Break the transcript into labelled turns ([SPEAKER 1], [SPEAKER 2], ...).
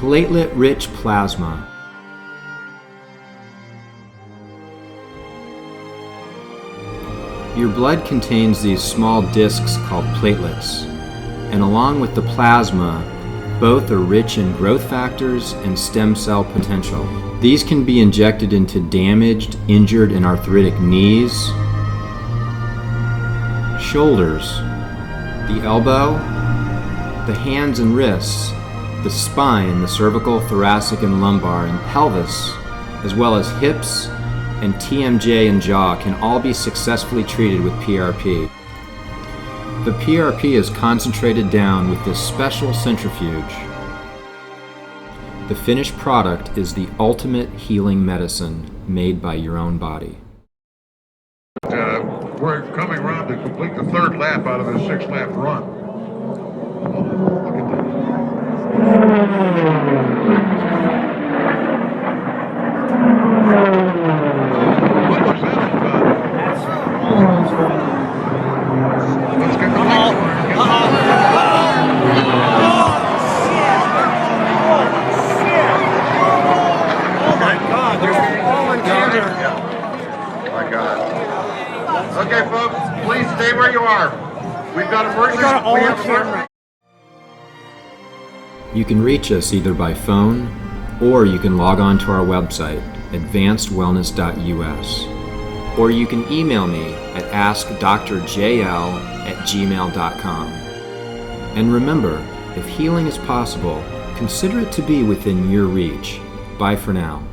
[SPEAKER 1] platelet-rich plasma. Your blood contains these small discs called platelets, and along with the plasma, both are rich in growth factors and stem cell potential. These can be injected into damaged, injured, and arthritic knees, shoulders, the elbow, the hands and wrists, the spine, the cervical, thoracic, and lumbar, and pelvis, as well as hips and TMJ and jaw can all be successfully treated with PRP. The PRP is concentrated down with this special centrifuge. The finished product is the ultimate healing medicine made by your own body.
[SPEAKER 2] We're coming around to complete the third lap out of a 6-lap run. Look at that. What was that all about? Let's get the next one.
[SPEAKER 3] Oh my God, they're all in together.
[SPEAKER 2] My God. Okay, folks, please stay where you are. We've got emergency.
[SPEAKER 1] You can reach us either by phone or you can log on to our website, advancedwellness.us. Or you can email me at askdrjl@gmail.com. And remember, if healing is possible, consider it to be within your reach. Bye for now.